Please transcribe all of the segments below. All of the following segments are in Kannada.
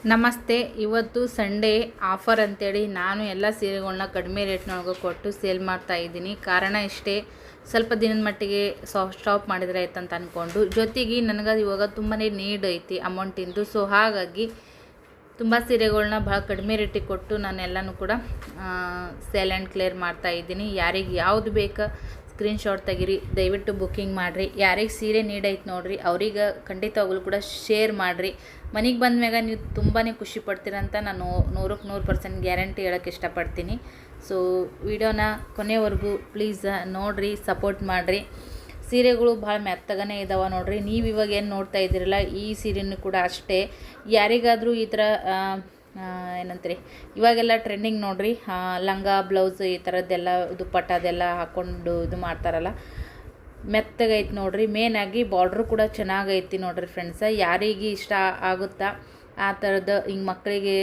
ನಮಸ್ತೆ. ಇವತ್ತು ಸಂಡೇ ಆಫರ್ ಅಂತೇಳಿ ನಾನು ಎಲ್ಲ ಸೀರೆಗಳನ್ನ ಕಡಿಮೆ ರೇಟ್ನೊಳಗೆ ಕೊಟ್ಟು ಸೇಲ್ ಮಾಡ್ತಾ ಇದ್ದೀನಿ. ಕಾರಣ ಇಷ್ಟೇ, ಸ್ವಲ್ಪ ದಿನದ ಮಟ್ಟಿಗೆ ಸ್ಟಾಪ್ ಮಾಡಿದರೆ ಆಯ್ತು ಅಂತ ಅಂದ್ಕೊಂಡು. ಜೊತೆಗೆ ನನಗೆ ಇವಾಗ ತುಂಬಾ ನೀಡ್ ಐತಿ ಅಮೌಂಟಿಂದು. ಸೊ ಹಾಗಾಗಿ ತುಂಬ ಸೀರೆಗಳನ್ನ ಭಾಳ ಕಡಿಮೆ ರೇಟಿಗೆ ಕೊಟ್ಟು ನಾನೆಲ್ಲನೂ ಕೂಡ ಸೇಲ್ ಆ್ಯಂಡ್ ಕ್ಲಿಯರ್ ಮಾಡ್ತಾ ಇದ್ದೀನಿ. ಯಾರಿಗೆ ಯಾವುದು ಬೇಕು ಸ್ಕ್ರೀನ್ಶಾಟ್ ತೆಗಿರಿ, ದಯವಿಟ್ಟು ಬುಕ್ಕಿಂಗ್ ಮಾಡಿರಿ. ಯಾರಿಗೆ ಸೀರೆ ನೀಡ್ ಐತೆ ನೋಡಿರಿ ಅವ್ರಿಗೆ ಖಂಡಿತವಾಗ್ಲೂ ಕೂಡ ಶೇರ್ ಮಾಡಿರಿ. ಮನೆಗೆ ಬಂದ ಮ್ಯಾಗ ನೀವು ತುಂಬಾ ಖುಷಿ ಪಡ್ತೀರಂತ ನಾನು 100% ಗ್ಯಾರಂಟಿ ಹೇಳೋಕ್ಕೆ ಇಷ್ಟಪಡ್ತೀನಿ. ಸೊ ವಿಡಿಯೋನ ಕೊನೆವರೆಗೂ ಪ್ಲೀಸ್ ನೋಡಿರಿ, ಸಪೋರ್ಟ್ ಮಾಡಿರಿ. ಸೀರೆಗಳು ಭಾಳ ಮೆತ್ತಗನೇ ಇದ್ದಾವೆ ನೋಡಿರಿ. ನೀವು ಇವಾಗ ಏನು ನೋಡ್ತಾ ಇದ್ದೀರಲ್ಲ ಈ ಸೀರೆನೂ ಕೂಡ ಅಷ್ಟೇ. ಯಾರಿಗಾದರೂ ಈ ಥರ ಏನಂತೀರಿ ಇವಾಗೆಲ್ಲ ಟ್ರೆಂಡಿಂಗ್ ನೋಡಿರಿ, ಲಂಗ ಬ್ಲೌಸ್ ಈ ಥರದ್ದೆಲ್ಲ ದುಪ್ಪಟ್ಟ ಅದೆಲ್ಲ ಹಾಕ್ಕೊಂಡು ಇದು ಮಾಡ್ತಾರಲ್ಲ, ಮೆತ್ತಗೈತೆ ನೋಡಿರಿ. ಮೇನಾಗಿ ಬಾರ್ಡ್ರು ಕೂಡ ಚೆನ್ನಾಗೈತಿ ನೋಡಿರಿ ಫ್ರೆಂಡ್ಸ. ಯಾರಿಗೆ ಇಷ್ಟ ಆಗುತ್ತಾ ಆ ಥರದ್ದು ಹಿಂಗೆ ಮಕ್ಕಳಿಗೆ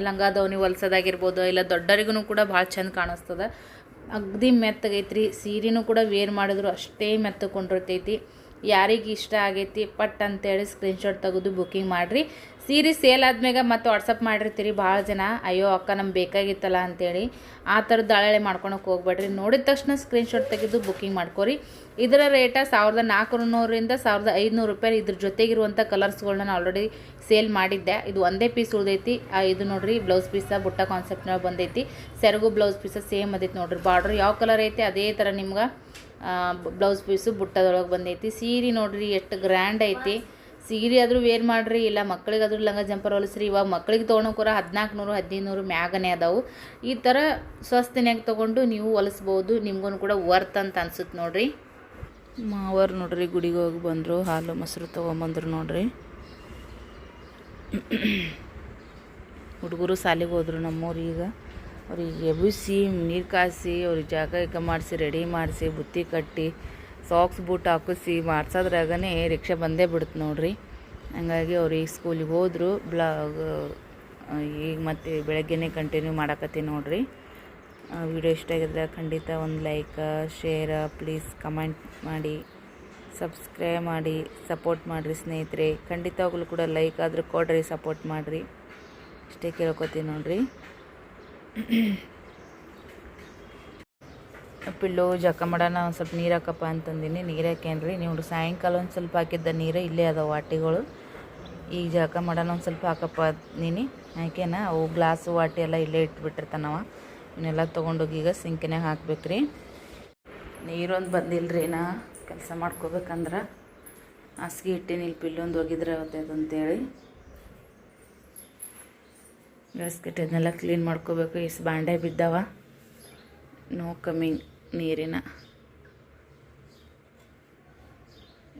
ಲಂಗ ದಾವಣಿ ಹೊಲ್ಸೋದಾಗಿರ್ಬೋದು, ಇಲ್ಲ ದೊಡ್ಡರಿಗೂ ಕೂಡ ಭಾಳ ಚೆಂದ ಕಾಣಿಸ್ತದೆ. ಅಗದಿ ಮೆತ್ತಗೈತ್ರಿ. ಸೀರೆನೂ ಕೂಡ ವೇರ್ ಮಾಡಿದ್ರು ಅಷ್ಟೇ ಮೆತ್ತಕೊಂಡಿರ್ತೈತಿ. ಯಾರಿಗೆ ಇಷ್ಟ ಆಗೈತಿ ಪಟ್ ಅಂತೇಳಿ ಸ್ಕ್ರೀನ್ಶಾಟ್ ತೆಗೆದು ಬುಕ್ಕಿಂಗ್ ಮಾಡಿರಿ. ಸೀರೆ ಸೇಲ್ ಆದ್ಮ್ಯಾಗ ಮತ್ತೆ ವಾಟ್ಸಪ್ ಮಾಡಿರ್ತೀರಿ ಭಾಳ ಜನ, ಅಯ್ಯೋ ಅಕ್ಕ ನಮ್ಗೆ ಬೇಕಾಗಿತ್ತಲ್ಲ ಅಂತೇಳಿ. ಆ ಥರದ್ದು ಅಳಳೆ ಮಾಡ್ಕೊಳಕ್ಕೆ ಹೋಗ್ಬೇಡ್ರಿ. ನೋಡಿದ ತಕ್ಷಣ ಸ್ಕ್ರೀನ್ಶಾಟ್ ತೆಗೆದು ಬುಕ್ಕಿಂಗ್ ಮಾಡ್ಕೊರಿ. ಇದರ ರೇಟ 1400ರಿಂದ 1500 ರೂಪಾಯಿ. ಇದ್ರ ಜೊತೆಗಿರುವಂಥ ಕಲರ್ಸ್ಗಳನ್ನ ನಾನು ಆಲ್ರೆಡಿ ಸೇಲ್ ಮಾಡಿದ್ದೆ. ಇದು ಒಂದೇ ಪೀಸ್ ಉಳ್ದೈತಿ. ಇದು ನೋಡಿರಿ ಬ್ಲೌಸ್ ಪೀಸ ಬುಟ್ಟ ಕಾನ್ಸೆಪ್ಟ್ನಾಗ ಬಂದೈತಿ. ಸೆರಗು ಬ್ಲೌಸ್ ಪೀಸ ಸೇಮ್ ಅದೈತಿ ನೋಡಿರಿ. ಬಾರ್ಡ್ರ್ ಯಾವ ಕಲರ್ ಐತಿ ಅದೇ ಥರ ನಿಮ್ಗೆ ಬ್ಲೌಸ್ ಪೀಸು ಬುಟ್ಟದೊಳಗೆ ಬಂದೈತಿ. ಸೀರೆ ನೋಡಿರಿ ಎಷ್ಟು ಗ್ರ್ಯಾಂಡ್ ಐತಿ. ಸೀರೆ ಆದರೂ ವೇರ್ ಮಾಡಿರಿ, ಇಲ್ಲ ಮಕ್ಕಳಿಗಾದ್ರೂ ಲಂಗ ಜಂಪರ್ ಹೊಲಿಸ್ರಿ. ಇವಾಗ ಮಕ್ಕಳಿಗೆ ತೊಗೊಳೋಕ್ಕೋರ 1400 1500 ಮ್ಯಾಗನೇ ಅದಾವು. ಈ ಥರ ಸ್ವಸ್ತಿನಾಗ ತೊಗೊಂಡು ನೀವು ಹೊಲಿಸ್ಬೋದು. ನಿಮ್ಗೂ ಕೂಡ ವರ್ತ್ ಅಂತ ಅನ್ಸುತ್ತೆ ನೋಡಿರಿ. ಮಾವರು ನೋಡ್ರಿ ಗುಡಿಗೆ ಹೋಗಿ ಬಂದರು, ಹಾಲು ಮೊಸರು ತೊಗೊಂಬಂದ್ರು ನೋಡ್ರಿ. ಹುಡುಗರು ಸಾಲಿಗೆ ಹೋದ್ರು ನಮ್ಮವ್ರು. ಈಗ ಅವ್ರಿಗೆ ಎಬ್ಬಿಸಿ ನೀರು ಕಾಯಿಸಿ ಅವ್ರಿಗೆ ಜಾಗ ಮಾಡಿಸಿ ರೆಡಿ ಮಾಡಿಸಿ ಬುತ್ತಿ ಕಟ್ಟಿ ಸಾಕ್ಸ್ ಬೂಟ್ ಹಾಕಿಸಿ ಮಾಡ್ಸೋದ್ರಾಗನೇ ರಿಕ್ಷಾ ಬಂದೇ ಬಿಡುತ್ತೆ ನೋಡ್ರಿ. ಹಂಗಾಗಿ ಅವ್ರಿಗೆ ಸ್ಕೂಲಿಗೆ ಹೋದರು. ಈಗ ಮತ್ತೆ ಬೆಳಗ್ಗೆನೇ ಕಂಟಿನ್ಯೂ ಮಾಡಕತ್ತೀನಿ ನೋಡ್ರಿ. ವಿಡಿಯೋ ಇಷ್ಟ ಆಗಿದ್ರೆ ಖಂಡಿತ ಒಂದು ಲೈಕ್ ಶೇರ್ ಪ್ಲೀಸ್ ಕಮೆಂಟ್ ಮಾಡಿ, ಸಬ್ಸ್ಕ್ರೈಬ್ ಮಾಡಿ, ಸಪೋರ್ಟ್ ಮಾಡಿರಿ ಸ್ನೇಹಿತರೆ. ಖಂಡಿತವಾಗ್ಲೂ ಕೂಡ ಲೈಕ್ ಆದರೂ ಕೊಡ್ರಿ, ಸಪೋರ್ಟ್ ಮಾಡಿರಿ. ಇಷ್ಟೇ ಕೇಳ್ಕೊತೀನಿ ನೋಡ್ರಿ. ಪಿಲ್ಲು ಜಕ ಮಾಡೋಣ ಒಂದು ಸ್ವಲ್ಪ ನೀರು ಹಾಕಪ್ಪ ಅಂತಂದಿನಿ. ನೀರು ಹಾಕೇನ್ರಿ. ನೀವು ಸಾಯಂಕಾಲ ಒಂದು ಸ್ವಲ್ಪ ಹಾಕಿದ್ದ ನೀರು ಇಲ್ಲೇ ಅದಾವೆ ವಾಟಿಗಳು. ಈಗ ಜಕ ಮಾಡೋಣ ಒಂದು ಸ್ವಲ್ಪ ಹಾಕಪ್ಪ ನೀನು ಹಾಕೇನ. ಅವು ಗ್ಲಾಸು ವಾಟಿ ಎಲ್ಲ ಇಲ್ಲೇ ಇಟ್ಬಿಟ್ಟಿರ್ತಾನವ. ಇವನ್ನೆಲ್ಲ ತೊಗೊಂಡೋಗಿ ಈಗ ಸಿಂಕಿನಾಗ ಹಾಕ್ಬೇಕ್ರಿ. ನೀರೊಂದು ಬಂದಿಲ್ಲರಿ. ನಾ ಕೆಲಸ ಮಾಡ್ಕೋಬೇಕಂದ್ರೆ ಹಾಸಿಗೆ ಇಟ್ಟೀನಿ. ಇಲ್ಲಿ ಪಿಲ್ಲೊಂದು ಹೋಗಿದ್ರೆ ಅಂತೇಳಿ ಗ್ಯಾಸ್ಕೆಟ್ ಇದನ್ನೆಲ್ಲ ಕ್ಲೀನ್ ಮಾಡ್ಕೋಬೇಕು. ಇಷ್ಟು ಬಾಂಡೆ ಬಿದ್ದಾವ. ನೋ ಕಮ್ಮಿಂಗ್ ನೀರಿನ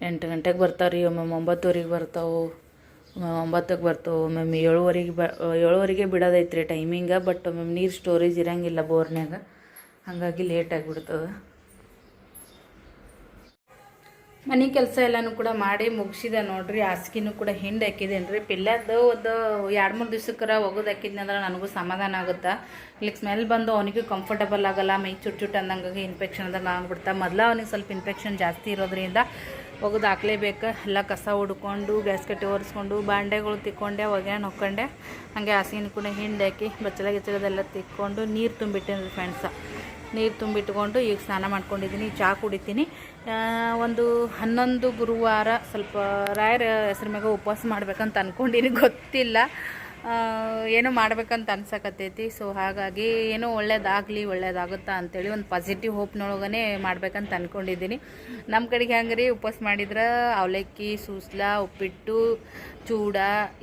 8 ಗಂಟೆಗೆ ಬರ್ತಾವೆ ರೀ. ಒಮ್ಮೊಮ್ಮೆ 9ವರೆಗೆ ಬರ್ತಾವೆ, 9ಕ್ಕೆ ಬರ್ತಾವೆ, ಒಮ್ಮೊಮ್ಮೆ 7ವರೆಗೆ ಬಿಡೋದೈತ್ರಿ ಟೈಮಿಂಗ. ಬಟ್ ಒಮ್ಮೊಮ್ಮೆ ನೀರು ಸ್ಟೋರೇಜ್ ಇರೋಂಗಿಲ್ಲ ಬೋರ್ನ್ಯಾಗ, ಹಾಗಾಗಿ ಲೇಟ್ ಆಗಿಬಿಡ್ತದೆ. ಮನೆ ಕೆಲಸ ಎಲ್ಲನೂ ಕೂಡ ಮಾಡಿ ಮುಗಿಸಿದೆ ನೋಡ್ರಿ. ಹಾಸಿಗೆನೂ ಕೂಡ ಹಿಂದೆ ಹಾಕಿದ್ದೇನೆ ರೀ. ಪಿಲ್ಲದ್ದು ಒಂದು 2-3 ದಿವ್ಸಕ್ಕರ ಒಗದು ಹಾಕಿದ್ನಂದ್ರೆ ನನಗೂ ಸಮಾಧಾನ ಆಗುತ್ತೆ. ಇಲ್ಲಿಗೆ ಸ್ಮೆಲ್ ಬಂದು ಅವನಿಗೂ ಕಂಫರ್ಟಬಲ್ ಆಗಲ್ಲ. ಮೈ ಚುಟ್ಟು ಅಂದಂಗೆ ಇನ್ಫೆಕ್ಷನ್ ಅಂದಂಗೆ ಆಗ್ಬಿಡ್ತಾ. ಮೊದಲು ಅವನಿಗೆ ಸ್ವಲ್ಪ ಇನ್ಫೆಕ್ಷನ್ ಜಾಸ್ತಿ ಇರೋದ್ರಿಂದ ಒಗದು ಹಾಕ್ಲೇಬೇಕು. ಎಲ್ಲ ಕಸ ಹುಡ್ಕೊಂಡು ಗ್ಯಾಸ್ಕೆಟ್ ಒರೆಸ್ಕೊಂಡು ಬಾಂಡೆಗಳು ತಿಕ್ಕೊಂಡೆ, ಒಗ್ಯಾಣ ಹೊಕ್ಕೊಂಡೆ. ಹಾಗೆ ಹಾಸಿಗೆನೂ ಕೂಡ ಹಿಂದೆ ಹಾಕಿ ಗಿಚ್ಚಳದೆಲ್ಲ ತಿಕ್ಕೊಂಡು ನೀರು ತುಂಬಿಟ್ಟೇನೆ ರೀ ಫ್ರೆಂಡ್ಸ. ನೀರು ತುಂಬಿಟ್ಕೊಂಡು ಈಗ ಸ್ನಾನ ಮಾಡ್ಕೊಂಡಿದ್ದೀನಿ, ಚಹಾ ಕುಡಿತೀನಿ. ಒಂದು 11 ಗುರುವಾರ ಸ್ವಲ್ಪ ರಾಯರ ಹೆಸ್ರ ಮ್ಯಾಗ ಉಪವಾಸ ಮಾಡ್ಬೇಕಂತ ಅಂದ್ಕೊಂಡಿನಿ. ಗೊತ್ತಿಲ್ಲ, ಏನೋ ಮಾಡ್ಬೇಕಂತ ಅನ್ಸಕತ್ತೈತಿ. ಸೊ ಹಾಗಾಗಿ ಏನೋ ಒಳ್ಳೇದಾಗುತ್ತಾ ಅಂಥೇಳಿ ಒಂದು ಪಾಸಿಟಿವ್ ಹೋಪ್ನೊಳಗನೆ ಮಾಡ್ಬೇಕಂತ ಅಂದ್ಕೊಂಡಿದ್ದೀನಿ. ನಮ್ಮ ಕಡೆಗೆ ಹೆಂಗೆ ರೀ ಉಪವಾಸ ಮಾಡಿದ್ರೆ ಅವಲಕ್ಕಿ, ಸೂಸ್ಲ, ಉಪ್ಪಿಟ್ಟು, ಚೂಡ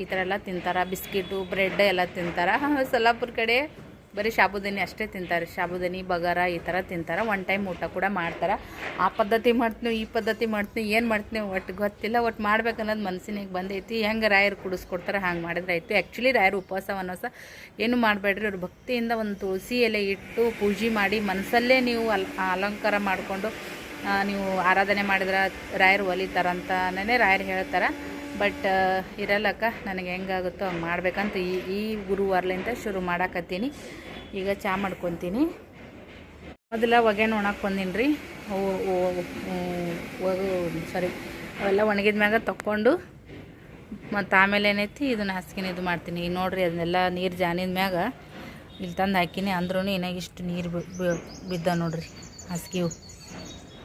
ಈ ಥರ ಎಲ್ಲ ತಿಂತಾರೆ. ಬಿಸ್ಕಿಟು, ಬ್ರೆಡ್ ಎಲ್ಲ ತಿಂತಾರೆ. ಸೊಲ್ಲಾಪುರ ಕಡೆ ಬರೀ ಸಾಬುದಾನಿ ಅಷ್ಟೇ ತಿಂತಾರೆ. ಸಾಬುದಾನಿ, ಬಗಾರ ಈ ಥರ ತಿಂತಾರೆ. 1 ಟೈಮ್ ಊಟ ಕೂಡ ಮಾಡ್ತಾರೆ. ಆ ಪದ್ಧತಿ ಮಾಡ್ತೀನಿ, ಈ ಪದ್ಧತಿ ಮಾಡ್ತೀನಿ, ಏನು ಮಾಡ್ತೀನಿ ಒಟ್ಟು ಗೊತ್ತಿಲ್ಲ. ಒಟ್ಟು ಮಾಡ್ಬೇಕನ್ನೋದು ಮನಸ್ಸಿನಾಗ ಬಂದೈತಿ. ಹೆಂಗೆ ರಾಯರು ಕುಡಿಸ್ಕೊಡ್ತಾರೆ ಹಂಗೆ ಮಾಡಿದ್ರೆ ಆಯಿತು. ಆ್ಯಕ್ಚುಲಿ ರಾಯರು ಉಪವಾಸವನ್ನು ಏನು ಮಾಡಬೇಡ್ರಿ. ಅವ್ರ ಭಕ್ತಿಯಿಂದ ಒಂದು ತುಳಸಿ ಎಲೆ ಇಟ್ಟು ಪೂಜೆ ಮಾಡಿ ಮನಸ್ಸಲ್ಲೇ ನೀವು ಅಲಂಕಾರ ಮಾಡಿಕೊಂಡು ನೀವು ಆರಾಧನೆ ಮಾಡಿದ್ರೆ ರಾಯರು ಒಲಿತಾರಂತನೇ ರಾಯರು ಹೇಳ್ತಾರೆ. ಬಟ್ ಇರಲ್ಲಕ್ಕ, ನನಗೆ ಹೆಂಗಾಗುತ್ತೋ ಹಂಗೆ ಮಾಡ್ಬೇಕಂತ ಈ ಗುರುವಾರಲಿಂದ ಶುರು ಮಾಡಾಕತ್ತೀನಿ. ಈಗ ಚಹಾ ಮಾಡ್ಕೊತೀನಿ. ಮೊದಲ ಒಗ್ಯಾನ ಒಣಕ್ಕೆ ಬಂದೀನಿ ರೀ. ಅವೆಲ್ಲ ಒಣಗಿದ ಮ್ಯಾಗ ತಕ್ಕೊಂಡು ಮತ್ತು ಆಮೇಲೆ ಏನೈತಿ ಇದನ್ನು ಹಾಸ್ಕಿನ ಇದು ಮಾಡ್ತೀನಿ. ಈಗ ನೋಡಿರಿ ಅದನ್ನೆಲ್ಲ ನೀರು ಜಾನಿದ ಮ್ಯಾಗ ಇಲ್ಲಿ ತಂದು ಹಾಕಿನಿ. ಅಂದ್ರೂ ಏನಾಗಿಷ್ಟು ನೀರು ಬಿದ್ದ ನೋಡ್ರಿ ಹಾಸ್ಗಿವು.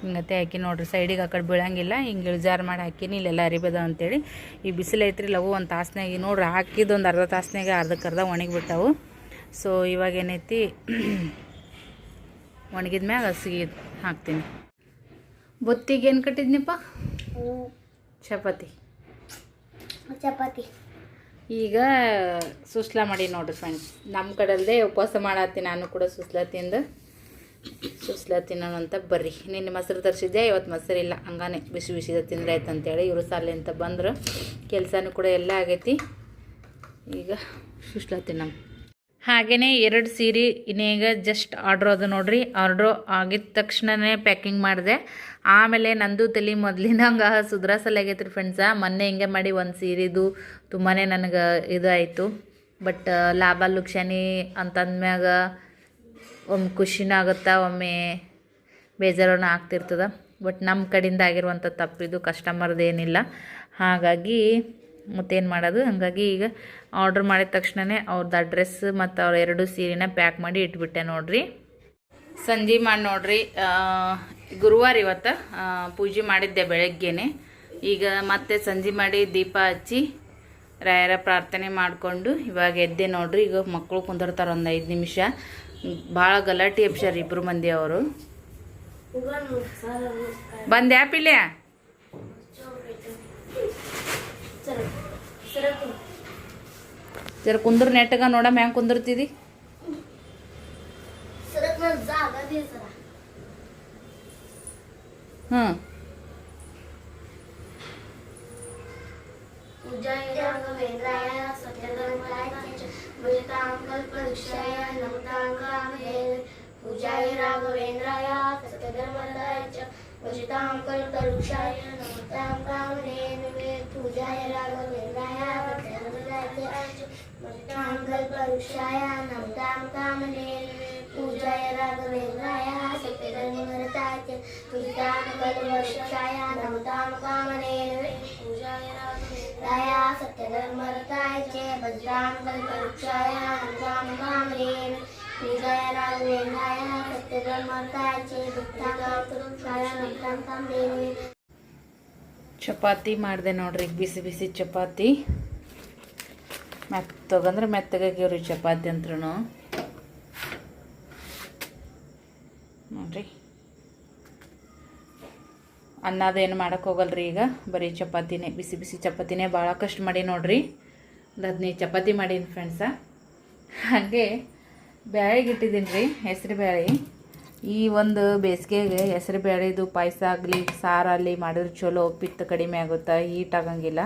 ಹಿಂಗತ್ತೆ ಹಾಕಿ ನೋಡ್ರಿ ಸೈಡಿಗೆ ಆ ಕಡೆ ಬೀಳಂಗಿಲ್ಲ. ಹಿಂಗೆ ಇಳ್ಜಾರು ಮಾಡಿ ಹಾಕಿನಿ. ಇಲ್ಲೆಲ್ಲ ಅರಿಬದ ಅಂತೇಳಿ. ಈ ಬಿಸಿಲು ಐತ್ರಿ ಲವು ಒಂದು ತಾಸ್ನಾಗ ನೋಡ್ರಿ ಹಾಕಿದ್ದು ಒಂದು ಅರ್ಧ ತಾಸ್ನಾಗ ಅರ್ಧಕ್ಕರ್ಧ ಒಣಗಿಬಿಟ್ಟವು. ಸೊ ಇವಾಗ ಏನೈತಿ ಒಣಗಿದ ಮ್ಯಾಗ ಹಸಿಗೆ ಹಾಕ್ತೀನಿ. ಬೊತ್ತಿಗೆ ಏನು ಕಟ್ಟಿದ್ನಿಪ್ಪ? ಚಪಾತಿ. ಈಗ ಸುಸ್ಲಾ ಮಾಡಿ ನೋಡ್ರಿ ಫ್ರೆಂಡ್ಸ್. ನಮ್ಮ ಕಡೆಯಲ್ಲದೆ ಉಪವಾಸ ಮಾಡತ್ತೀನಿ ನಾನು ಕೂಡ. ಸುಸ್ಲಾ ತಿನ್ನೋಣ ಅಂತ ಬರ್ರಿ. ನಿನ್ನೆ ಮೊಸರು ತರಿಸಿದ್ದೆ, ಇವತ್ತು ಮೊಸರು ಇಲ್ಲ. ಹಂಗಾನೆ ಬಿಸಿ ಬಿಸಿದ ತಿಂದ್ರೆ ಆಯ್ತು ಅಂತೇಳಿ ಇವರು ಸಾಲೆ ಅಂತ ಬಂದರು. ಕೆಲಸನೂ ಕೂಡ ಎಲ್ಲ ಆಗೈತಿ. ಈಗ ಸುಸ್ಲಾ ತಿನ್ನೋಣ. ಹಾಗೆಯೇ 2 ಸೀರೆ ಇನ್ನೀಗ ಜಸ್ಟ್ ಆರ್ಡ್ರ್ ಅದು ನೋಡ್ರಿ. ಆರ್ಡ್ರು ಆಗಿದ ತಕ್ಷಣವೇ ಪ್ಯಾಕಿಂಗ್ ಮಾಡಿದೆ. ಆಮೇಲೆ ನಂದು ತಲೆ ಮೊದಲಿನಂಗೆ ಸುಧಾರಿಸಲಾಗೈತೆ ರೀ ಫ್ರೆಂಡ್ಸ. ಮೊನ್ನೆ ಹಿಂಗೆ ಮಾಡಿ ಒಂದು ಸೀರೆದು ತುಂಬಾ ನನಗೆ ಇದು ಆಯಿತು. ಬಟ್ ಲಾಭ ಲುಕ್ಷಾನಿ ಅಂತಂದ್ಮ್ಯಾಗ ಒಮ್ಮೆ ಖುಷಿನೂ ಆಗುತ್ತಾ, ಒಮ್ಮೆ ಬೇಜಾರನೂ ಆಗ್ತಿರ್ತದೆ. ಬಟ್ ನಮ್ಮ ಕಡೆಯಿಂದ ಆಗಿರುವಂಥ ತಪ್ಪಿದು, ಕಸ್ಟಮರ್ದೇನಿಲ್ಲ. ಹಾಗಾಗಿ ಮತ್ತೇನು ಮಾಡೋದು. ಹಾಗಾಗಿ ಈಗ ಆರ್ಡ್ರ್ ಮಾಡಿದ ತಕ್ಷಣವೇ ಅವ್ರದ್ದು ಅಡ್ರೆಸ್ ಮತ್ತು ಅವ್ರ 2 ಸೀರೆನ ಪ್ಯಾಕ್ ಮಾಡಿ ಇಟ್ಬಿಟ್ಟೆ ನೋಡ್ರಿ. ಸಂಜೆ ಮಾಡಿ ನೋಡ್ರಿ. ಗುರುವಾರ ಇವತ್ತು ಪೂಜೆ ಮಾಡಿದ್ದೆ ಬೆಳಗ್ಗೆನೆ. ಈಗ ಮತ್ತೆ ಸಂಜೆ ಮಾಡಿ ದೀಪ ಹಚ್ಚಿ ರಾಯರ ಪ್ರಾರ್ಥನೆ ಮಾಡಿಕೊಂಡು ಇವಾಗ ಎದ್ದೆ ನೋಡ್ರಿ. ಈಗ ಮಕ್ಕಳು ಕುಂದಿರ್ತಾರೆ ಒಂದು 5 ನಿಮಿಷ. ಭಾಳ ಗಲಾಟೆ ಎಬ್ಸ್ಯಾರ ಇಬ್ಬರು ಮಂದಿ ಅವರು. ಬಂದೆ ಆಪಿಲ್ಯ ಜರ ಕುಂದ್ರ ನೆಟ್ಟಗ ನೋಡಮ್ಮ ಹೆಂಗೆ ಕುಂದಿರ್ತಿದಿ. ಹಾಂ पूजाय राघवेन्द्राय सत्यधर्मदाय च भजतां कल्पवृक्षाय नमतां कामधेनवे पूजाय राघवेन्द्राय सत्यधर्मदाय च भजतां कल्पवृक्षाय नमतां कामधेनवे पूजाय राघवेन्द्राय सत्यधर्मदाय च भजतां कल्पवृक्षाय नमतां कामधेनवे पूजाय राघवेन्द्राय सत्यधर्मदाय च भजतां कल्पवृक्षाय नमतां कामधेनवे पूजाय राघवेन्द्राय सत्यधर्मदाय च भजतां नमतां कामधेनवे. ಚಪಾತಿ ಮಾಡಿದೆ ನೋಡ್ರಿ. ಬಿಸಿ ಬಿಸಿ ಚಪಾತಿ ಮೆತ್ತಗಂದ್ರೆ ಮೆತ್ತಗಾಗ್ಯವ್ರಿ ಚಪಾತಿ ಅಂತ್ರೂ ನೋಡ್ರಿ. ಅನ್ನದೇನು ಮಾಡೋಕ್ಕೆ ಹೋಗಲ್ರಿ. ಈಗ ಬರೀ ಚಪಾತಿನೇ, ಬಿಸಿ ಬಿಸಿ ಚಪಾತಿನೇ. ಭಾಳ ಕಷ್ಟ ಮಾಡಿ ನೋಡ್ರಿ. ಒಂದು 15 ಚಪಾತಿ ಮಾಡೀನಿ ಫ್ರೆಂಡ್ಸ. ಹಾಗೆ ಬ್ಯಾಳಿಗೆ ಇಟ್ಟಿದ್ದೀನಿ ರೀ, ಹೆಸರು ಬ್ಯಾಳೆ. ಈ ಒಂದು ಬೇಸಿಗೆಗೆ ಹೆಸರು ಬ್ಯಾಳೆದು ಪಾಯಸ ಆಗಲಿ ಸಾರಲ್ಲಿ ಮಾಡಿದ್ರೆ ಚಲೋ. ಪಿತ್ತ ಕಡಿಮೆ ಆಗುತ್ತಾ, ಹೀಟ್ ಆಗಂಗಿಲ್ಲ.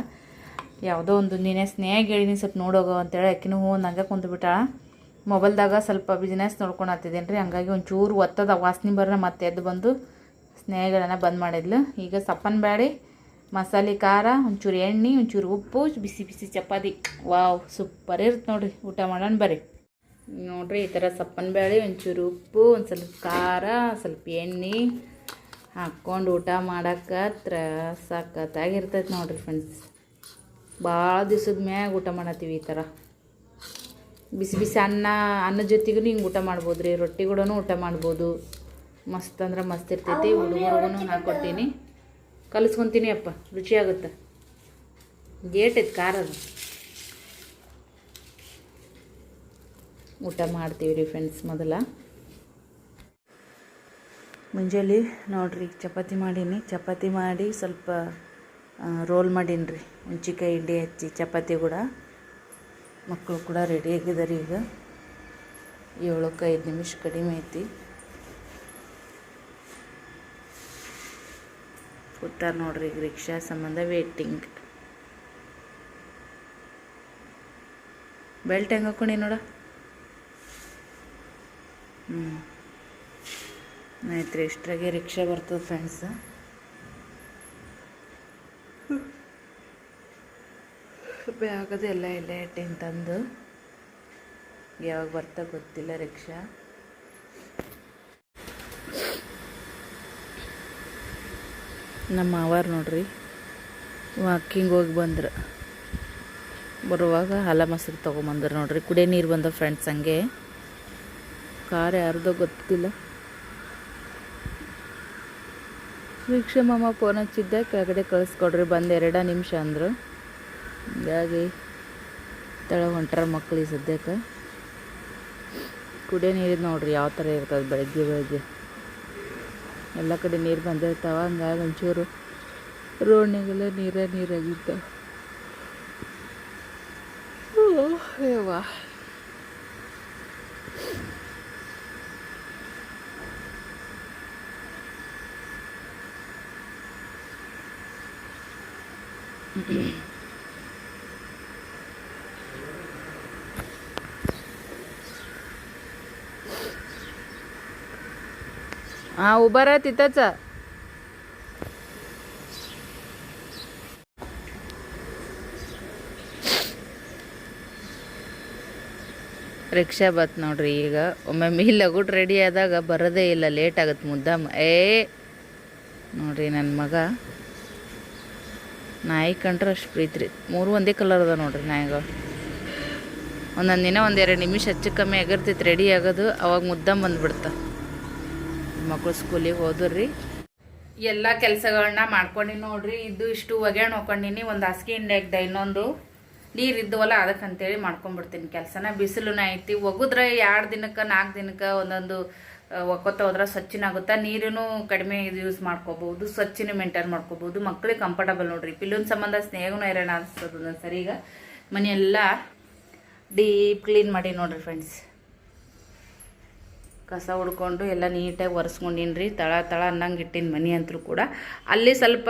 ಯಾವುದೋ ಒಂದು ನಿನ್ನೆ ಸ್ನೇಹ ಹೇಳಿನಿ ಸ್ವಲ್ಪ ನೋಡೋಗೋ ಅಂತೇಳಿ ಆಕಿನೂ ಹ್ಞೂ ನಂಗೆ ಕುಂತ್ಬಿಟ್ಟಾಳ. ಮೊಬೈಲ್ದಾಗ ಸ್ವಲ್ಪ ಬಿಸ್ನೆಸ್ ನೋಡ್ಕೊಳತ್ತಿದ್ದೀನಿ ರೀ. ಹಂಗಾಗಿ ಒಂಚೂರು ಒತ್ತದ ವಾಸನೆ ಬರೋಣ ಮತ್ತೆ ಎದ್ದು ಬಂದು ಸ್ನೇಹಗಳನ್ನು ಬಂದ್ ಮಾಡಿದ್ಲು. ಈಗ ಸಪ್ಪನ ಬ್ಯಾಳೆ, ಮಸಾಲೆ ಖಾರ, ಒಂಚೂರು ಎಣ್ಣೆ, ಒಂಚೂರು ಉಪ್ಪು, ಬಿಸಿ ಬಿಸಿ ಚಪಾತಿ. ವಾವ್, ಸೂಪರ್ ಇರುತ್ತೆ ನೋಡಿರಿ. ಊಟ ಮಾಡೋಣ ಬರ್ರಿ ನೋಡ್ರಿ. ಈ ಥರ ಸಪ್ಪನ ಬ್ಯಾಳೆ, ಒಂಚೂರು ಉಪ್ಪು, ಒಂದು ಸ್ವಲ್ಪ ಖಾರ, ಸ್ವಲ್ಪ ಎಣ್ಣೆ ಹಾಕ್ಕೊಂಡು ಊಟ ಮಾಡೋಕೆ ಸಖತ್ತಾಗಿರ್ತೈತೆ ನೋಡ್ರಿ ಫ್ರೆಂಡ್ಸ್. ಭಾಳ ದಿವ್ಸದ ಮ್ಯಾಗ ಊಟ ಮಾಡತ್ತೀವಿ ಈ ಥರ. ಬಿಸಿ ಬಿಸಿ ಅನ್ನ ಜೊತೆಗೂ ಹಿಂಗೆ ಊಟ ಮಾಡ್ಬೋದು ರೀ. ರೊಟ್ಟಿ ಕೂಡ ಊಟ ಮಾಡ್ಬೋದು. ಮಸ್ತ್ ಅಂದ್ರೆ ಮಸ್ತ್ ಇರ್ತೈತಿ. ಹುಡುಗರಿಗೂ ಹಾಕ್ಕೊಡ್ತೀನಿ, ಕಲಿಸ್ಕೊತೀನಿ ಅಪ್ಪ, ರುಚಿಯಾಗುತ್ತೆ. ಗೇಟ್ ಐತೆ ಖಾರದು. ಊಟ ಮಾಡ್ತೀವಿ ರೀ ಫ್ರೆಂಡ್ಸ್. ಮೊದಲ ಮುಂಜಾನೆ ನೋಡ್ರಿ ಚಪಾತಿ ಮಾಡೀನಿ. ಚಪಾತಿ ಮಾಡಿ ಸ್ವಲ್ಪ ರೋಲ್ ಮಾಡೀನಿ ರೀ. ಹುಂಚಿಕಾಯಿ ಹಿಂಡಿ ಹಚ್ಚಿ ಚಪಾತಿ ಕೂಡ. ಮಕ್ಕಳು ಕೂಡ ರೆಡಿ ಆಗಿದ್ದಾರೆ. ಈಗ 7-5 ನಿಮಿಷ ಕಡಿಮೆ ಐತಿ. ಕೂತಾರ ನೋಡ್ರಿ. ಈಗ ರಿಕ್ಷಾ ಸಂಬಂಧ ವೇಟಿಂಗ್. ಬೆಲ್ಟ್ ಹೆಂಗೆ ಹಾಕೊಂಡಿ ನೋಡ. ಆಯ್ತು ರೀ. ಇಷ್ಟ್ರಾಗೆ ರಿಕ್ಷಾ ಬರ್ತದೆ ಫ್ರೆಂಡ್ಸ್. ಬ್ಯಾಗದು ಎಲ್ಲ ಇಟ್ಟಂತಂದು ಯಾವಾಗ ಬರ್ತಾ ಗೊತ್ತಿಲ್ಲ ರಿಕ್ಷಾ. ನಮ್ಮ ಮಾವಾರು ನೋಡ್ರಿ ವಾಕಿಂಗ್ ಹೋಗಿ ಬಂದ್ರು. ಬರುವಾಗ ಹಾಲ ಮೊಸರು ತೊಗೊಂಬಂದ್ರೆ ನೋಡ್ರಿ. ಕುಡಿಯೋ ನೀರು ಬಂದ ಫ್ರೆಂಡ್ಸ್. ಹಂಗೆ ಕಾರ್ ಯಾರ್ದೋ ಗೊತ್ತಿಲ್ಲ. ರಿಕ್ಷಾ ಮಾಮ ಫೋನ್ ಹಚ್ಚಿದ್ದೆ, ಕೆಳಗಡೆ ಕಳಿಸ್ಕೊಡ್ರಿ ಬಂದು 2 ನಿಮಿಷ ಅಂದರು. ಹೀಗಾಗಿ ತೆಳಗೆ ಹೊಂಟಾರ ಮಕ್ಳು. ಈ ಸದ್ಯಕ್ಕೆ ಕುಡಿಯೋ ನೀರಿದ್ದು ನೋಡ್ರಿ ಯಾವ ಥರ ಇರ್ತದೆ. ಬೆಳಗ್ಗೆ ಎಲ್ಲ ಕಡೆ ನೀರು ಬಂದಿರ್ತಾವೆ. ಹಂಗಾಗಿ ಒಂಚೂರು ರೋಡ್ನಾಗೆಲ್ಲ ನೀರಾಗಿರ್ತಾವೆ. ವಾ उभा राहा तिथंच. ರಿಕ್ಷಾ ಬತ್ ನೋಡ್ರಿ. ಈಗ ಒಮ್ಮೊಮ್ಮೆ ಲಗುಟ್ ರೆಡಿ ಆದಾಗ ಬರೋದೇ ಇಲ್ಲ, ಲೇಟ್ ಆಗುತ್ತೆ ಮುದ್ದಾಮ. ನೋಡ್ರಿ ನನ್ನ ಮಗ ನಾಯಿ ಕಂಡ್ರೆ ಅಷ್ಟು ಪ್ರೀತಿ ರೀ. 3 ಒಂದೇ ಕಲರ್ ಅದ ನೋಡ್ರಿ ನಾಯಿಗಳು. ಒಂದೊಂದು ದಿನ 1-2 ನಿಮಿಷ ಹೆಚ್ಚು ಕಮ್ಮಿ ಆಗಿರ್ತೈತೆ ರೆಡಿ ಆಗೋದು. ಅವಾಗ ಮುದ್ದಾಮ ಬಂದುಬಿಡ್ತಾ. ಮಕ್ಕಳು ಸ್ಕೂಲಿಗೆ ಹೋದ್ರಿ. ಎಲ್ಲ ಕೆಲಸಗಳನ್ನ ಮಾಡ್ಕೊಂಡಿನಿ ನೋಡ್ರಿ. ಇದು ಇಷ್ಟು ಒಗ್ಯಾಣ ಹೋಗ್ಕೊಂಡಿನಿ. ಒಂದು ಹಾಸಿಗೆ ಹಿಂಡ್ಯಾಕ್ದೆ, ಇನ್ನೊಂದು ನೀರು ಇದ್ದವಲ್ಲ ಅದಕ್ಕಂತೇಳಿ ಮಾಡ್ಕೊಂಡ್ಬಿಡ್ತೀನಿ ಕೆಲಸನ. ಬಿಸಿಲುನ ಐತಿ. ಒಗಿದ್ರೆ 2 ದಿನಕ್ಕೆ 4 ದಿನಕ್ಕೆ ಒಂದೊಂದು ಒಕ್ಕೋತ ಹೋದ್ರೆ ಸ್ವಚ್ಛನಾಗುತ್ತೆ. ನೀರೂ ಕಡಿಮೆ ಇದು ಯೂಸ್ ಮಾಡ್ಕೋಬೋದು, ಸ್ವಚ್ಛನೂ ಮೇಂಟೈನ್ ಮಾಡ್ಕೋಬೋದು. ಮಕ್ಳಿಗೆ ಕಂಫರ್ಟಬಲ್ ನೋಡ್ರಿ. ಪಿಲ್ಲುನ ಸಂಬಂಧ ಸ್ನೇಹನೂ ಹೈರಾಣ ಅನಿಸ್ತದ ಒಂದೊಂದು ಸರಿಗ. ಮನೆಯೆಲ್ಲ ಡೀಪ್ ಕ್ಲೀನ್ ಮಾಡಿ ನೋಡ್ರಿ ಫ್ರೆಂಡ್ಸ್. ಕಸ ಹುಡ್ಕೊಂಡು ಎಲ್ಲ ನೀಟಾಗಿ ಒರೆಸ್ಕೊಂಡಿನ್ರಿ. ತಳ ಅನ್ನಂಗೆ ಇಟ್ಟಿನ ಮನೆ ಅಂತರೂ ಕೂಡ. ಅಲ್ಲಿ ಸ್ವಲ್ಪ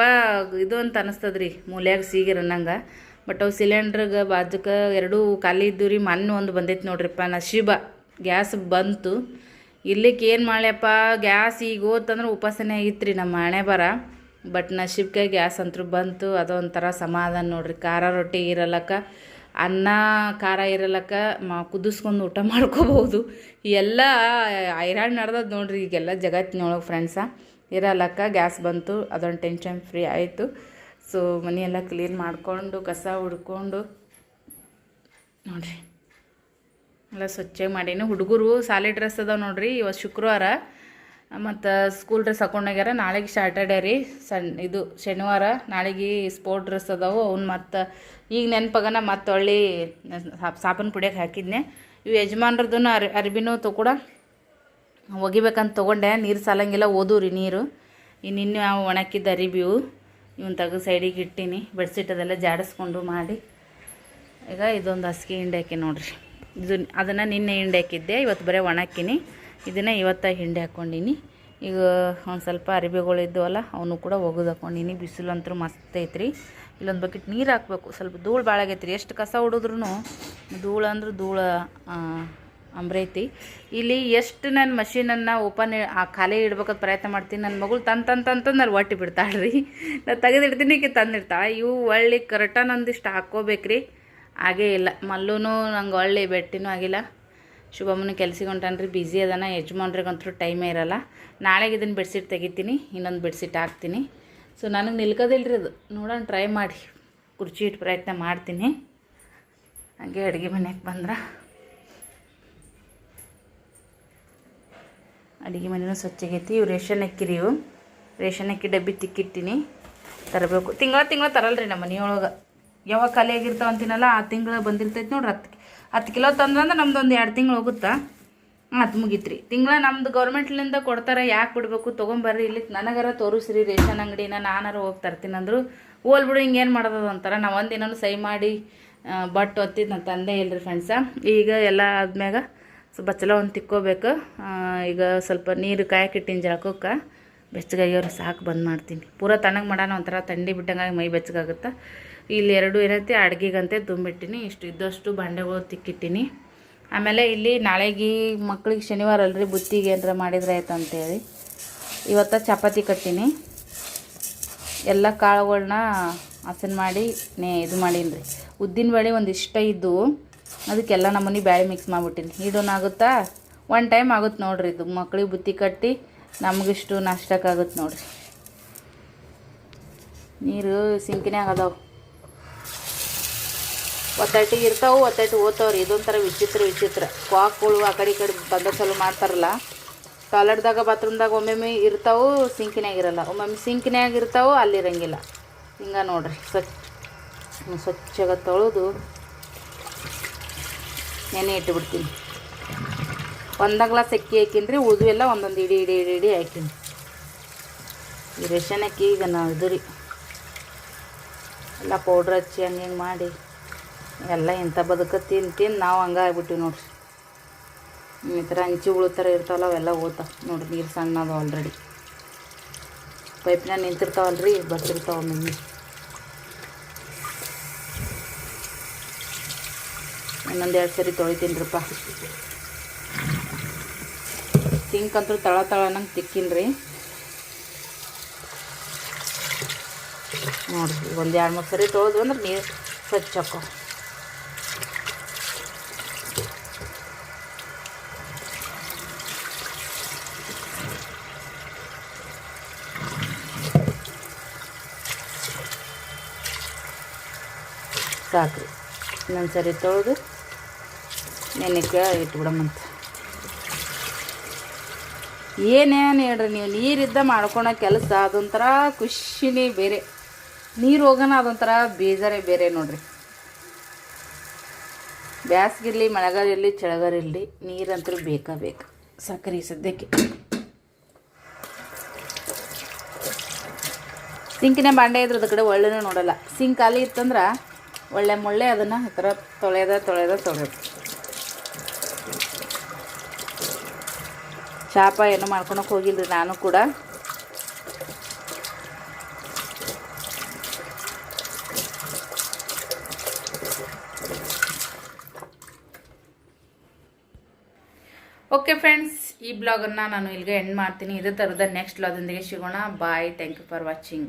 ಇದು ಅಂತ ಅನಿಸ್ತದ್ರಿ, ಮೂಲ್ಯಾಗ ಸೀಗಿರ್ ಅನ್ನಂಗೆ. ಬಟ್ ಅವು ಸಿಲಿಂಡ್ರಿಗೆ ಬಾಜುಕ 2 ಖಾಲಿ ಇದ್ದು ರೀ. ಮೊನ್ನೆ ಒಂದು ಬಂದೈತೆ ನೋಡ್ರಿಪ್ಪ. ನಶೀಬ ಗ್ಯಾಸ್ ಬಂತು. ಇಲ್ಲಿಕ್ಕೆ ಏನು ಮಾಡ್ಯಪ್ಪ, ಗ್ಯಾಸ್ ಈಗ ಹೋತಂದ್ರೆ ಉಪಾಸನೆ ಆಗಿತ್ತು ರೀ ನಮ್ಮ ಹಣೆ ಬರ. ಬಟ್ ನಶೀಬ್ಗೆ ಗ್ಯಾಸ್ ಅಂತೂ ಬಂತು. ಅದೊಂಥರ ಸಮಾಧಾನ ನೋಡ್ರಿ. ಖಾರ ರೊಟ್ಟಿ ಇರಲಕ್ಕ, ಅನ್ನ ಖಾರ ಇರಲಕ್ಕ ಕುದಿಸ್ಕೊಂಡು ಊಟ ಮಾಡ್ಕೋಬೋದು. ಎಲ್ಲ ಹೈರಾಣ ನಡೆದದ್ದು ನೋಡ್ರಿ ಈಗೆಲ್ಲ ಜಗತ್ತಿನೊಳಗೆ ಫ್ರೆಂಡ್ಸ. ಇರಲಕ್ಕ ಗ್ಯಾಸ್ ಬಂತು, ಅದೊಂದು ಟೆನ್ಷನ್ ಫ್ರೀ ಆಯಿತು. ಸೊ ಮನೆಯೆಲ್ಲ ಕ್ಲೀನ್ ಮಾಡಿಕೊಂಡು ಕಸ ಹುಡ್ಕೊಂಡು ನೋಡ್ರಿ ಎಲ್ಲ ಸ್ವಚ್ಛ ಮಾಡೀನಿ. ಹುಡುಗರು ಸಾಲಿ ಡ್ರೆಸ್ ಅದಾವೆ ನೋಡ್ರಿ. ಇವತ್ತು ಶುಕ್ರವಾರ ಮತ್ತು ಸ್ಕೂಲ್ ಡ್ರೆಸ್ ಹಾಕೊಂಡೋಗ್ಯಾರ. ನಾಳೆಗೆ ಸ್ಯಾಟರ್ಡೇ ರೀ. ಇದು ಶನಿವಾರ. ನಾಳೆಗೆ ಸ್ಪೋರ್ಟ್ ಡ್ರೆಸ್ ಅದಾವೆ. ಅವ್ನು ಮತ್ತು ಈಗ ನೆನಪಾಗನ ಮತ್ತು ಹೊಳ್ಳಿ ಸಾಬೂನು ಪುಡಿಯೋಕೆ ಹಾಕಿದ್ನೆ. ಇವು ಯಜಮಾನ್ರದ್ದು ಅರ್ಬಿನೂ ಕೂಡ ಒಗಿಬೇಕಂತ ತೊಗೊಂಡೆ. ನೀರು ಸಾಲಂಗಿಲ್ಲ, ಓದೂರಿ ನೀರು. ನಿನ್ನೆ ನಾವು ಒಣಕಿದ್ದ ಅರಿಬಿವು ಇವನ್ ತೆಗೆದು ಸೈಡಿಗೆ ಇಟ್ಟೀನಿ. ಬೆಡ್ಶೀಟ್ ಅದೆಲ್ಲ ಜಾಡಿಸ್ಕೊಂಡು ಮಾಡಿ ಈಗ ಇದೊಂದು ಹಾಸಿಗೆ ಹಿಂಡಿ ಹಾಕಿ ನೋಡ್ರಿ. ಅದನ್ನು ನಿನ್ನೆ ಹಿಂಡಿ ಹಾಕಿದ್ದೆ, ಇವತ್ತು ಬರೀ ಒಣಕ್ಕಿನಿ. ಇದನ್ನು ಇವತ್ತು ಹಿಂಡಿ ಹಾಕ್ಕೊಂಡಿನಿ. ಈಗ ಒಂದು ಸ್ವಲ್ಪ ಅರಿಬಿಗಳು ಇದ್ದವಲ್ಲ ಅವನು ಕೂಡ ಒಗೆದು ಹಾಕ್ಕೊಂಡಿನಿ. ಬಿಸಿಲು ಅಂತೂ ಮಸ್ತ್ ಐತ್ರಿ. ಇಲ್ಲೊಂದು ಬಕೆಟ್ ನೀರು ಹಾಕಬೇಕು. ಸ್ವಲ್ಪ ಧೂಳು ಭಾಳ ಆಗೈತ್ರಿ. ಎಷ್ಟು ಕಸ ಹೊಡಿದ್ರೂ ಧೂಳು ಅಂದ್ರೆ ಧೂಳು ಅಂಬ್ರೈತಿ. ಇಲ್ಲಿ ಎಷ್ಟು ನನ್ನ ಮಷೀನನ್ನು ಓಪನ್ ಖಾಲಿ ಇಡ್ಬೇಕಂತ ಪ್ರಯತ್ನ ಮಾಡ್ತೀನಿ. ನನ್ನ ಮಗಳು ತಂತಂದ್ರೆ ಒಟ್ಟು ಬಿಡ್ತಾಳ್ರಿ. ನಾನು ತೆಗೆದಿಡ್ತೀನಿ, ತಂದಿರ್ತಾಳೆ. ಇವು ಒಳ್ಳೆ ಕರೆಕ್ಟಾಗಿ ಒಂದಿಷ್ಟು ಹಾಕ್ಕೋಬೇಕ್ರಿ. ಹಾಗೇ ಇಲ್ಲ. ಮಲ್ಲೂ ನಂಗೆ ಒಳ್ಳೆ ಬೆಟ್ಟಿನೂ ಆಗಿಲ್ಲ. ಶುಭಮ್ಮನ ಕೆಲ್ಸಿಗೆ ಹೊಂಟಾನ್ರಿ, ಬ್ಯುಸಿ ಅದಾನ. ಯಜಮಾನ್ರಿಗಂತೂ ಟೈಮೇ ಇರಲ್ಲ. ನಾಳೆಗೆ ಇದನ್ನು ಬೆಡ್ಶೀಟ್ ತೆಗಿತೀನಿ, ಇನ್ನೊಂದು ಬೆಡ್ಶೀಟ್ ಹಾಕ್ತೀನಿ. ಸೊ ನನಗೆ ನಿಲ್ಕೋದಿಲ್ರಿ ಅದು. ನೋಡೋಣ, ಟ್ರೈ ಮಾಡಿ ಕುರ್ಚಿ ಇಟ್ಟು ಪ್ರಯತ್ನ ಮಾಡ್ತೀನಿ. ಹಾಗೆ ಅಡುಗೆ ಮನೆಗೆ ಬಂದ್ರೆ ಅಡುಗೆ ಮನೆಯೂ ಸ್ವಚ್ಛಗೈತಿ. ಇವು ರೇಷನ್ ಅಕ್ಕಿರಿ. ಇವು ರೇಷನ್ ಅಕ್ಕಿ ಡಬ್ಬಿ ತಿಕ್ಕಿಟ್ಟಿನಿ, ತರಬೇಕು. ತಿಂಗಳ ತರಲ್ರಿ ನಮ್ಮ ಮನೆಯೊಳಗೆ. ಯಾವಾಗ ಖಾಲಿ ಆಗಿರ್ತಾವ ಅಂತೀನಲ್ಲ ಆ ತಿಂಗಳು ಬಂದಿರ್ತೈತೆ ನೋಡ್ರಿ. 10 ಕಿಲೋ ತಂದ್ರಂದ್ರೆ ನಮ್ದು ಒಂದು 2 ತಿಂಗಳು ಹೋಗುತ್ತಾ. ಅದು ಮುಗೀತು ರೀ. ತಿಂಗಳ ನಮ್ದು ಗೌರ್ಮೆಂಟ್ಲಿಂದ ಕೊಡ್ತಾರೆ. ಯಾಕೆ ಬಿಡಬೇಕು, ತೊಗೊಂಬರ್ರಿ ಇಲ್ಲಿ ನನಗಾರ ತೋರಿಸ್ರಿ ರೇಷನ್ ಅಂಗಡಿನ, ನಾನಾರ ಹೋಗಿ ತರ್ತೀನಂದ್ರು. ಹೋಲ್ಬಿಡು ಹಿಂಗೇನು ಮಾಡೋದು ಅಂತಾರೆ. ನಾವು ಒಂದಿನೂ ಸೈ ಮಾಡಿ ಬಟ್ ಒತ್ತಿದ್ದು ನನ್ನ ತಂದೆ ಇಲ್ಲರಿ ಫ್ರೆಂಡ್ಸ. ಈಗ ಎಲ್ಲ ಆದ್ಮ್ಯಾಗ ಸ್ವಲ್ಪ ಚಲೋ ಒಂದು ತಿಕ್ಕೋಬೇಕು. ಈಗ ಸ್ವಲ್ಪ ನೀರು ಕಾಯಕ್ಕಿಟ್ಟಿನ ಜಳಕಕ್ಕೆ. ಬೆಚ್ಚಗಾಗಿವ್ರು ಸಾಕು ಬಂದ್ ಮಾಡ್ತೀನಿ. ಪೂರ ತಣ್ಣಗೆ ಮಾಡೋಣ, ಒಂಥರ ಥಂಡಿ ಬಿಟ್ಟಂಗಾಗಿ ಮೈ ಬೆಚ್ಚಗಾಗುತ್ತೆ. ಇಲ್ಲಿ 2 ಏನೈತಿ ಅಡುಗೆಗಂತೆ ತುಂಬಿಟ್ಟಿನಿ. ಇಷ್ಟು ಇದ್ದಷ್ಟು ಬಾಂಡೆಗಳು ತಿಕ್ಕಿಟ್ಟಿನಿ. ಆಮೇಲೆ ಇಲ್ಲಿ ನಾಳೆಗೆ ಮಕ್ಳಿಗೆ ಶನಿವಾರ ಅಲ್ರಿ, ಬುತ್ತಿಗೆ ಏನಾರ ಮಾಡಿದ್ರೆ ಆಯ್ತು ಅಂತೇಳಿ ಇವತ್ತು ಚಪಾತಿ ಕಟ್ಟಿನಿ. ಎಲ್ಲ ಕಾಳುಗಳನ್ನ ಹಸನ್ ಮಾಡಿ ಇದು ಮಾಡೀನಿ ರೀ. ಉದ್ದಿನ ಬೇಳೆ ಒಂದಿಷ್ಟ ಇದ್ದು ಅದಕ್ಕೆಲ್ಲ ನಮ್ಮನೆ ಬ್ಯಾಳೆ ಮಿಕ್ಸ್ ಮಾಡಿಬಿಟ್ಟಿನಿ. ಇಡೋನಾಗುತ್ತಾ, 1 ಟೈಮ್ ಆಗುತ್ತೆ ನೋಡ್ರಿ. ಇದು ಮಕ್ಳಿಗೆ ಬುತ್ತಿ ಕಟ್ಟಿ ನಮಗಿಷ್ಟು ನಾಷ್ಟಕ್ಕಾಗುತ್ತೆ ನೋಡ್ರಿ. ನೀರು ಸಿಂಕಿನ್ಯಾಗ ಅದಾವೆ. ಒತ್ತಟ್ಟಿಗೆ ಇರ್ತಾವೆ, ಒತ್ತಟ್ಟು ಓದ್ತಾವ್ರಿ. ಇದೊಂಥರ ವಿಚಿತ್ರ ಕ್ವಾಕ್ಗಳು ಆ ಕಡೆ ಈ ಕಡೆ ಬಂದ ಚಲೋ ಮಾಡ್ತಾರಲ್ಲ. ಟಾಯ್ಲೆಟ್ದಾಗ ಬಾತ್ರೂಮ್ದಾಗ ಒಮ್ಮೊಮ್ಮೆ ಇರ್ತಾವೆ, ಸಿಂಕಿನ್ಯಾಗ ಇರಲ್ಲ. ಒಮ್ಮೊಮ್ಮೆ ಸಿಂಕಿನ್ಯಾಗ ಇರ್ತಾವೆ, ಅಲ್ಲಿರಂಗಿಲ್ಲ. ಹಿಂಗೆ ನೋಡ್ರಿ, ಸ್ವಚ್ಛಗೆ ತೊಳೆದು ನೆನೆ ಇಟ್ಟುಬಿಡ್ತೀನಿ. ಒಂದ ಗ್ಲಾಸ್ ಅಕ್ಕಿ ಹಾಕಿನ್ರಿ, ಉಳಿದು ಎಲ್ಲ ಒಂದೊಂದು ಇಡಿ ಹಾಕಿನಿ. ಈ ರೇಷನ್ ಅಕ್ಕಿ ಈಗ ನಾವು ಇದು ರೀ ಎಲ್ಲ ಪೌಡ್ರ್ ಹಚ್ಚಿ ಹಂಗೆ ಮಾಡಿ ಎಲ್ಲ ಇಂಥ ಬದುಕ ತಿಂದು ನಾವು ಹಂಗೆ ಆಗ್ಬಿಟ್ಟಿವಿ ನೋಡ್ರಿ. ಈ ಥರ ಹಂಚಿ ಥರ ಇರ್ತಾವಲ್ಲ ಅವೆಲ್ಲ ಓದ್ತಾವೆ ನೋಡ್ರಿ. ನೀರು ಸಣ್ಣದು ಆಲ್ರೆಡಿ ಪೈಪ್ನಾಗ ನಿಂತಿರ್ತಾವಲ್ರಿ, ಬರ್ತಿರ್ತಾವೆ ಒಮ್ಮೆ. ಇನ್ನೊಂದು 2 ಸರಿ ತೊಳಿತೀನಿರಪ್ಪ. ಸಿಂಕ್ ಅಂತೂ ತಳನಂಗೆ ತಿಕ್ಕಿನ್ರಿ ನೋಡಿರಿ. ಒಂದು 2-3 ಸರಿ ತೊಳೆದು ಅಂದ್ರೆ ನೀರು ಸ್ವಚ್ಛ ಹಾಕೋ. ಸಾಕ್ರಿ. ಇನ್ನೊಂದು ಸರಿ ತೊಳೆದು ನೆನೆಕ್ಕೆ ಇಟ್ಬಿಡಮ್ಮಂತ. ಏನೇನು ಹೇಳ್ರಿ ನೀವು, ನೀರಿದ್ದ ಮಾಡ್ಕೊಳೋ ಕೆಲಸ ಅದೊಂಥರ ಖುಷಿನೇ ಬೇರೆ. ನೀರು ಹೋಗೋಣ ಅದೊಂಥರ ಬೇಜಾರೇ ಬೇರೆ ನೋಡ್ರಿ. ಬ್ಯಾಸ್ಗಿರಲಿ, ಮಳೆಗಾಲ ಇರಲಿ, ಚಳಿಗಾಲ ಇರಲಿ, ನೀರಂತೂ ಬೇಕು. ಸಾಕ್ರಿ ಸದ್ಯಕ್ಕೆ. ಸಿಂಕಿನ ಬಾಂಡೆ ಇದ್ರದ ಕಡೆ ಒಳ್ಳೆನೂ ನೋಡಲ್ಲ. ಸಿಂಕ್ ಖಾಲಿ ಇತ್ತಂದ್ರೆ ಒಳ್ಳೆ ಮುಳ್ಳೆ ಅದನ್ನು ಆ ಥರ ತೊಳೆಯೋದು. ಶಾಪ ಏನು ಮಾಡ್ಕೊಳಕ್ಕೆ ಹೋಗಿಲ್ರಿ ನಾನು ಕೂಡ. ಓಕೆ ಫ್ರೆಂಡ್ಸ್, ಈ ಬ್ಲಾಗನ್ನು ನಾನು ಇಲ್ಲಿಗೆ ಎಂಡ್ ಮಾಡ್ತೀನಿ. ಇದೇ ಥರದ ನೆಕ್ಸ್ಟ್ ಬ್ಲಾಗದೊಂದಿಗೆ ಸಿಗೋಣ. Bye. Thank you for watching.